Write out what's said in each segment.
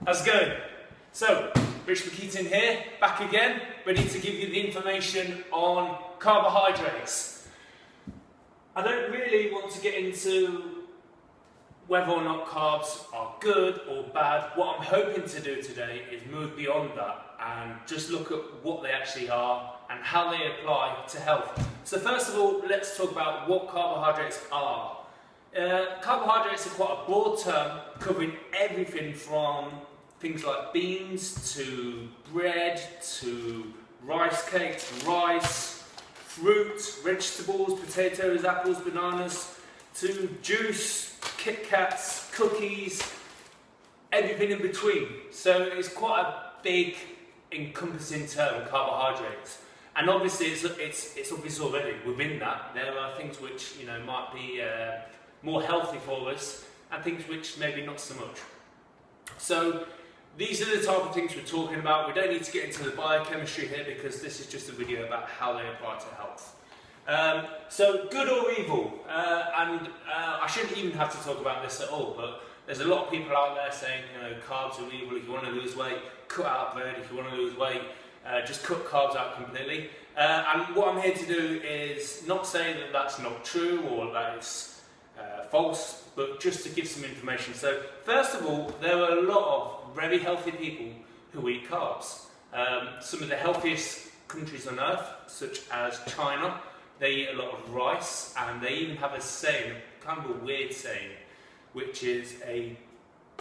How's it going? So, Rich McKeaton here, back again, ready to give you the information on carbohydrates. I don't really want to get into whether or not carbs are good or bad. What I'm hoping to do today is move beyond that and just look at what they actually are and how they apply to health. So first of all, let's talk about what carbohydrates are. Carbohydrates are quite a broad term covering everything from things like beans to bread to rice cakes, rice, fruit, vegetables, potatoes, apples, bananas, to juice, Kit Kats, cookies, everything in between. So it's quite a big encompassing term, carbohydrates. And obviously it's obvious already within that there are things which might be more healthy for us and things which maybe not so much. So these are the type of things we're talking about. We don't need to get into the biochemistry here because this is just a video about how they apply to health. So good or evil, and I shouldn't even have to talk about this at all, but there's a lot of people out there saying carbs are evil. If you want to lose weight, cut out bread. If you want to lose weight, just cut carbs out completely. And what I'm here to do is not say that that's not true or that it's false, but just to give some information. So first of all, there are a lot of very healthy people who eat carbs. Some of the healthiest countries on earth, such as China, they eat a lot of rice, and they even have a saying, kind of a weird saying, which is a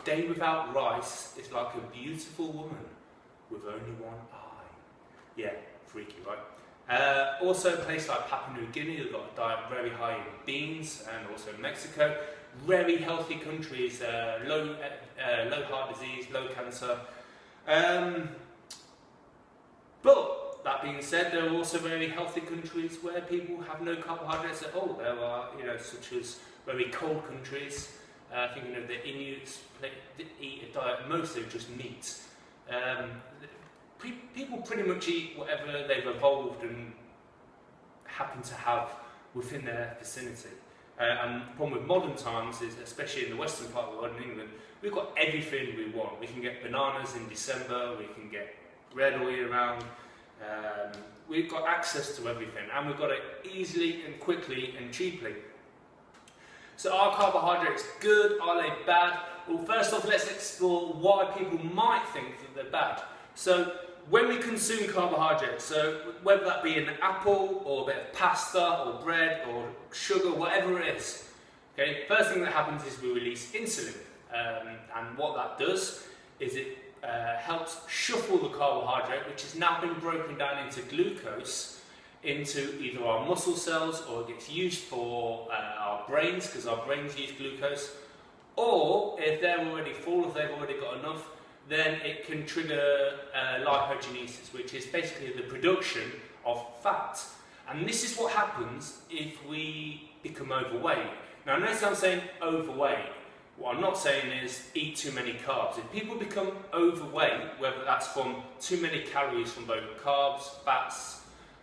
day without rice is like a beautiful woman with only one eye. Yeah, freaky, right? Also, a place like Papua New Guinea, they've got a diet very high in beans, and also Mexico. Very healthy countries, low heart disease, low cancer. But that being said, there are also very healthy countries where people have no carbohydrates at all. There are, such as very cold countries. Thinking of the Inuits, they eat a diet mostly of just meat. People pretty much eat whatever they've evolved and happen to have within their vicinity. And the problem with modern times is, especially in the western part of the world, in England, we've got everything we want. We can get bananas in December, we can get bread all year round. We've got access to everything, and we've got it easily and quickly and cheaply. So are carbohydrates good? Are they bad? Well, first off, let's explore why people might think that they're bad. So when we consume carbohydrates, so whether that be an apple or a bit of pasta or bread or sugar, whatever it is, okay, first thing that happens is we release insulin. And what that does is it helps shuffle the carbohydrate, which has now been broken down into glucose, into either our muscle cells, or it gets used for our brains, because our brains use glucose, or if they're already full, if they've already got enough, then it can trigger lipogenesis, which is basically the production of fat. And this is what happens if we become overweight. Now, notice I'm saying overweight. What I'm not saying is eat too many carbs. If people become overweight, whether that's from too many calories from both carbs, fats,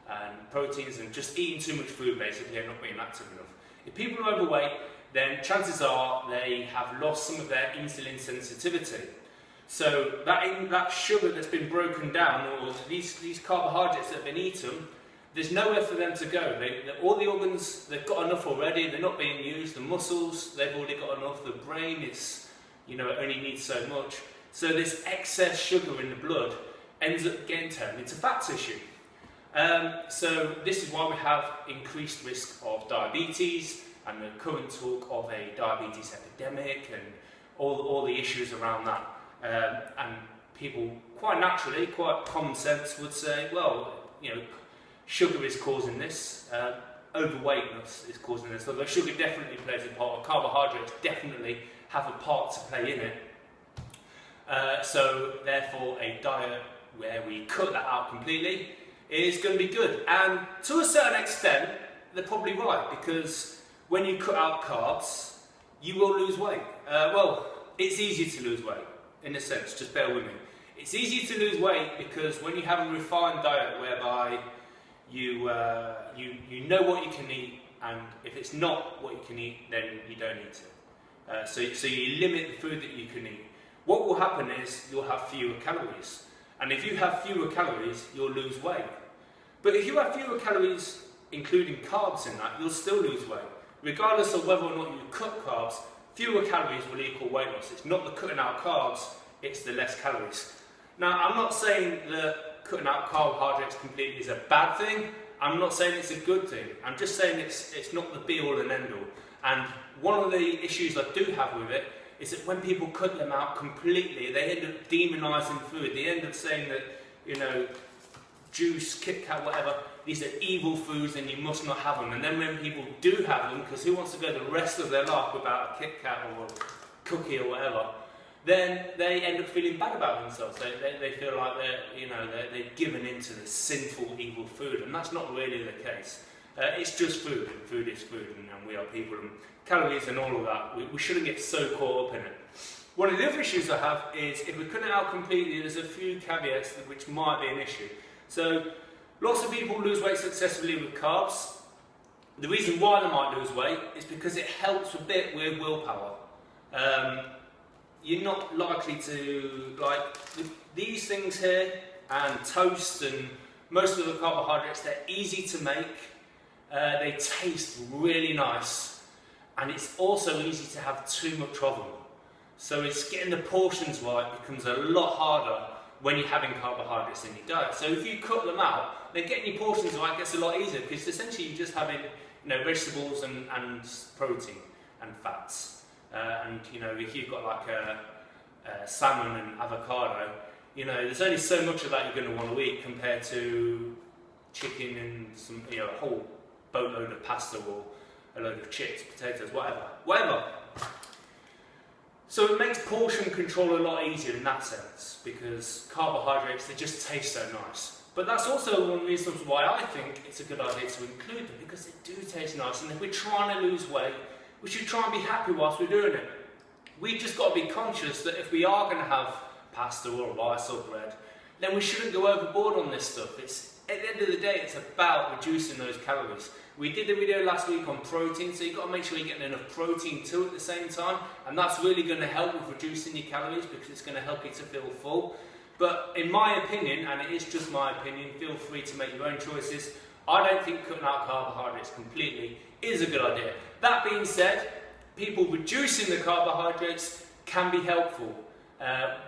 and proteins, and just eating too much food basically and not being active enough. If people are overweight, then chances are they have lost some of their insulin sensitivity. So that sugar that's been broken down, or these carbohydrates that have been eaten, there's nowhere for them to go. All the organs, they've got enough already, they're not being used. The muscles, they've already got enough. The brain, it only needs so much. So this excess sugar in the blood ends up getting turned into fat tissue. So this is why we have increased risk of diabetes and the current talk of a diabetes epidemic and all the issues around that. And people, quite naturally, quite common sense, would say, well, sugar is causing this, overweightness is causing this, although sugar definitely plays a part, or carbohydrates definitely have a part to play in it. So therefore, a diet where we cut that out completely is going to be good. And to a certain extent, they're probably right, because when you cut out carbs, you will lose weight. Well, it's easy to lose weight, in a sense, just bear with me. It's easy to lose weight because when you have a refined diet whereby you know what you can eat, and if it's not what you can eat, then you don't need to. So you limit the food that you can eat. what will happen is you'll have fewer calories. And if you have fewer calories, you'll lose weight. But if you have fewer calories, including carbs in that, you'll still lose weight. Regardless of whether or not you cut carbs, fewer calories will equal weight loss. It's not the cutting out carbs, it's the less calories. Now, I'm not saying that cutting out carbohydrates completely is a bad thing. I'm not saying it's a good thing. I'm just saying it's not the be all and end all. And one of the issues I do have with it is that when people cut them out completely, they end up demonising food. They end up saying that, you know, juice, Kit Kat, whatever, these are evil foods and you must not have them. And then when people do have them, because who wants to go the rest of their life without a Kit Kat or a cookie or whatever, then they end up feeling bad about themselves. They feel like they're given into this sinful, evil food, and that's not really the case. It's just food, and food is food, and we are people, and calories and all of that. We shouldn't get so caught up in it. One of the other issues I have is if we cut it out completely, there's a few caveats which might be an issue. So, lots of people lose weight successfully with carbs. The reason why they might lose weight is because it helps a bit with willpower. You're not likely to, like, these things here, and toast and most of the carbohydrates, they're easy to make, they taste really nice, and it's also easy to have too much of them. So it's getting the portions right becomes a lot harder when you're having carbohydrates in your diet. So if you cut them out, then getting your portions right gets a lot easier, because essentially you're just having, you know, vegetables and protein and fats. And you know, if you've got like a salmon and avocado, you know, there's only so much of that you're going to want to eat compared to chicken and some, you know, a whole boatload of pasta or a load of chips, potatoes, whatever. So it makes portion control a lot easier in that sense, because carbohydrates, they just taste so nice. But that's also one of the reasons why I think it's a good idea to include them, because they do taste nice, and if we're trying to lose weight, we should try and be happy whilst we're doing it. We've just got to be conscious that if we are going to have pasta or rice or bread, then we shouldn't go overboard on this stuff. At the end of the day, it's about reducing those calories. We did a video last week on protein, so you've got to make sure you're getting enough protein too at the same time, and that's really going to help with reducing your calories, because it's going to help you to feel full. But in my opinion, and it is just my opinion, feel free to make your own choices, I don't think cutting out carbohydrates completely is a good idea. That being said, people reducing the carbohydrates can be helpful.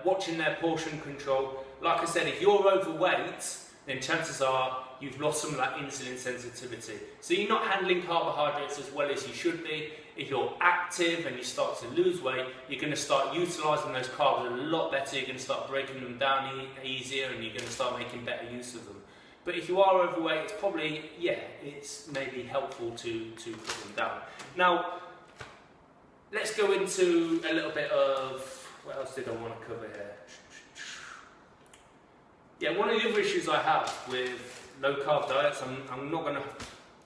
Watching their portion control. Like I said, if you're overweight, then chances are you've lost some of that insulin sensitivity. So you're not handling carbohydrates as well as you should be. If you're active and you start to lose weight, you're going to start utilising those carbs a lot better. You're going to start breaking them down easier, and you're going to start making better use of them. But if you are overweight, it's probably, yeah, it's maybe helpful to put them down. Now, let's go into a little bit of, what else did I want to cover here? Yeah, one of the other issues I have with low carb diets, I'm not going to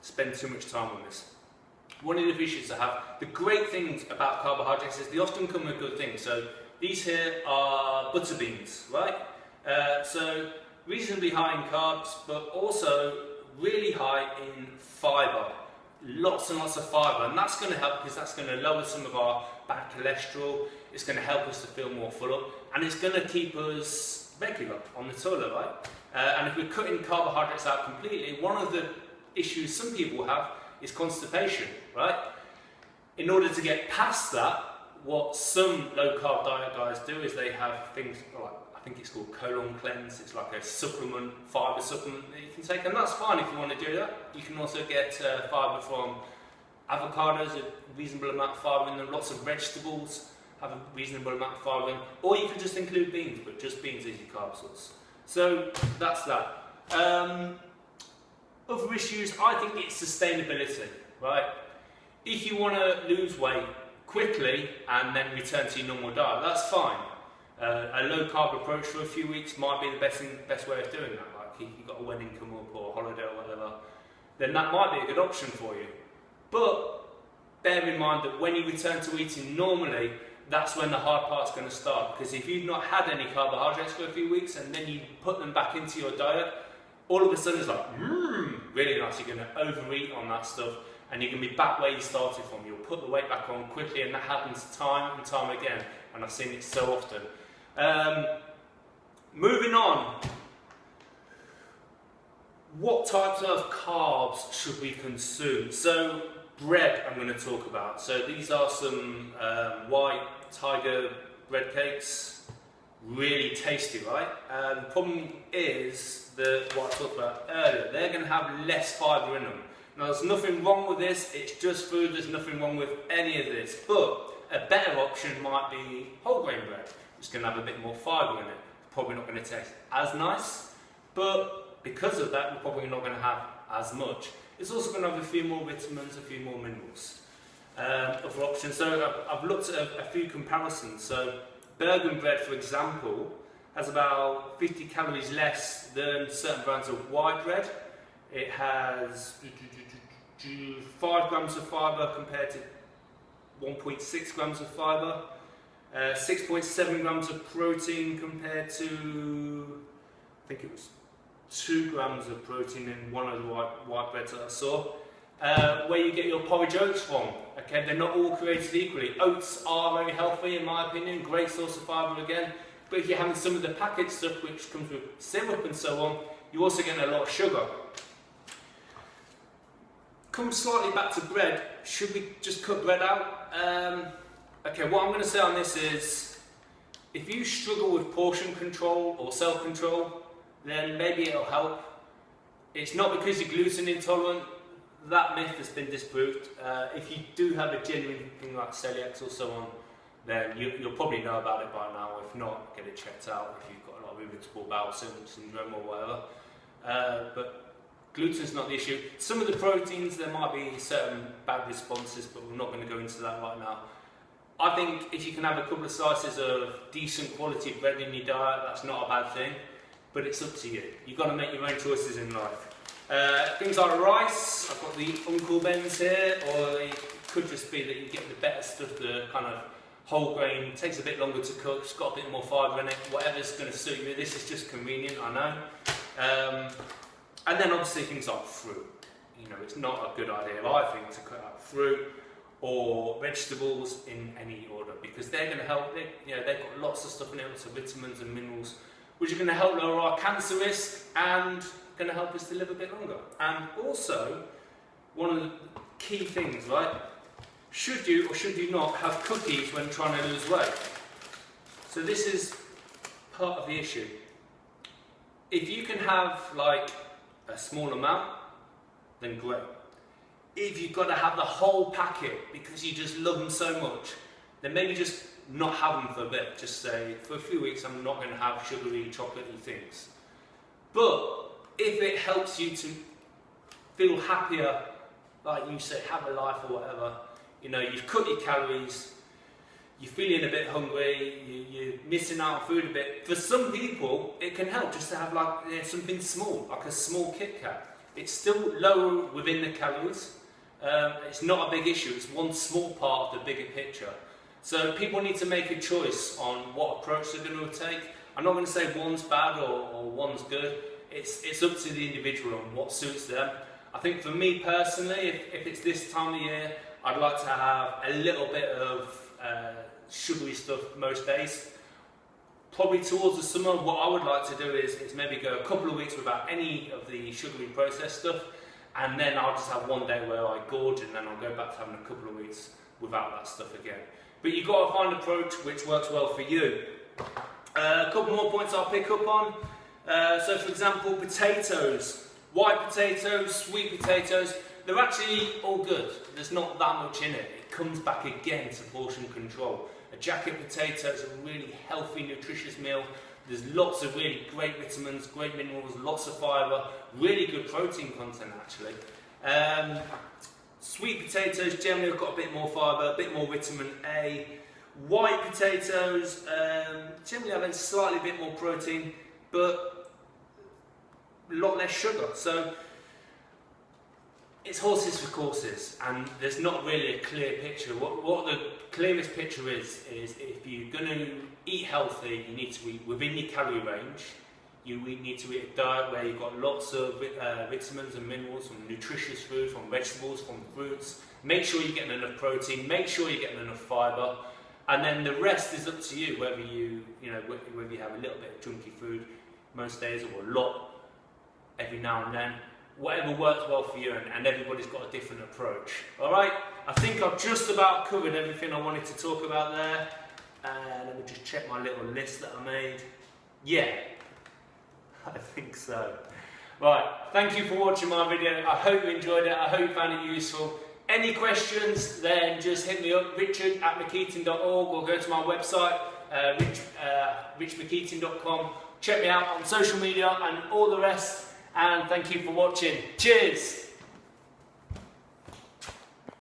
spend too much time on this. One of the issues I have, the great things about carbohydrates is they often come with good things. So these here are butter beans, right? So reasonably high in carbs, but also really high in fibre. Lots and lots of fibre, and that's going to help, because that's going to lower some of our bad cholesterol. It's going to help us to feel more full up, and it's going to keep us regular on the toilet, right? And if we're cutting carbohydrates out completely, one of the issues some people have is constipation, right? In order to get past that, what some low carb diet guys do is they have things like, I think it's called colon cleanse. It's like a supplement, fibre supplement that you can take, and that's fine if you want to do that. You can also get fibre from avocados, a reasonable amount of fibre in them. Lots of vegetables have a reasonable amount of fibre in them. Or you can just include beans, but just beans is your carb source. So that's that. Other issues, I think it's sustainability, right? If you want to lose weight quickly and then return to your normal diet, that's fine. A low carb approach for a few weeks might be the best way of doing that. Like if you've got a wedding come up or a holiday or whatever, then that might be a good option for you. But bear in mind that when you return to eating normally, that's when the hard part's going to start. Because if you've not had any carbohydrates for a few weeks and then you put them back into your diet, all of a sudden it's like, really nice. You're going to overeat on that stuff, and you're going to be back where you started from. You'll put the weight back on quickly, and that happens time and time again, and I've seen it so often. Moving on, what types of carbs should we consume? So bread I'm going to talk about. So these are some white tiger bread cakes, really tasty, right? The problem is that what I talked about earlier, they're going to have less fibre in them. Now there's nothing wrong with this, it's just food, there's nothing wrong with any of this, but a better option might be whole grain bread, which is going to have a bit more fibre in it. It's probably not going to taste as nice, but because of that we're probably not going to have as much. It's also going to have a few more vitamins, a few more minerals. Other options, so I've looked at a few comparisons. So Bergen bread, for example, has about 50 calories less than certain brands of white bread. It has 5 grams of fibre compared to 1.6 grams of fibre, 6.7 grams of protein compared to, I think it was 2 grams of protein in one of the white breads that I saw. Where you get your porridge oats from, okay, they're not all created equally. Oats are very healthy in my opinion, great source of fibre again, but if you're having some of the packaged stuff which comes with syrup and so on, you're also getting a lot of sugar. Come slightly back to bread, should we just cut bread out? Okay, what I'm going to say on this is, if you struggle with portion control or self-control, then maybe it'll help. It's not because you're gluten intolerant, that myth has been disproved. If you do have a genuine thing like celiac or so on, then you'll probably know about it by now. If not, get it checked out if you've got a lot of irritable bowel syndrome or whatever. But gluten's not the issue. Some of the proteins, there might be certain bad responses, but we're not going to go into that right now. I think if you can have a couple of slices of decent quality bread in your diet, that's not a bad thing, but it's up to you. You've got to make your own choices in life. Things like rice, I've got the Uncle Ben's here, or it could just be that you get the better stuff, the kind of whole grain, takes a bit longer to cook, it's got a bit more fibre in it, whatever's going to suit you. This is just convenient, I know. And then obviously things like fruit. You know, it's not a good idea, I think, to cut out fruit or vegetables in any order, because they're going to help. They've got lots of stuff in it, lots of vitamins and minerals, which are going to help lower our cancer risk and going to help us to live a bit longer. And also, one of the key things, right? Should you or should you not have cookies when trying to lose weight? So this is part of the issue. If you can have like a small amount, then great. If you've got to have the whole packet because you just love them so much, then maybe just not have them for a bit. Just say, for a few weeks I'm not going to have sugary, chocolatey things. But if it helps you to feel happier, like you say, have a life or whatever, you know, you've cut your calories, you're feeling a bit hungry, you're missing out on food a bit. For some people, it can help just to have like something small, like a small Kit Kat. It's still lower within the calories. It's not a big issue. It's one small part of the bigger picture. So people need to make a choice on what approach they're going to take. I'm not going to say one's bad or one's good. It's up to the individual on what suits them. I think for me personally, if it's this time of year, I'd like to have a little bit of sugary stuff most days. Probably towards the summer, what I would like to do is maybe go a couple of weeks without any of the sugary processed stuff, and then I'll just have one day where I gorge, and then I'll go back to having a couple of weeks without that stuff again. But you've got to find an approach which works well for you. A couple more points I'll pick up on. So for example, potatoes. White potatoes, sweet potatoes, they're actually all good. There's not that much in it. It comes back again to portion control. A jacket potato is a really healthy, nutritious meal. There's lots of really great vitamins, great minerals, lots of fibre, really good protein content actually. Sweet potatoes generally have got a bit more fibre, a bit more vitamin A. White potatoes generally have a slightly bit more protein, but a lot less sugar. So it's horses for courses, and there's not really a clear picture. What the clearest picture is if you're going to eat healthy, you need to eat within your calorie range, you need to eat a diet where you've got lots of vitamins and minerals from nutritious food, from vegetables, from fruits. Make sure you're getting enough protein, make sure you're getting enough fibre, and then the rest is up to you, whether you have a little bit of junky food most days or a lot every now and then. Whatever works well for you, and everybody's got a different approach. Alright, I think I've just about covered everything I wanted to talk about there. Let me just check my little list that I made. Yeah, I think so. Right, thank you for watching my video. I hope you enjoyed it. I hope you found it useful. Any questions, then just hit me up, richard@mckeating.org, or go to my website, richmckeating.com. Check me out on social media and all the rest. And thank you for watching. Cheers!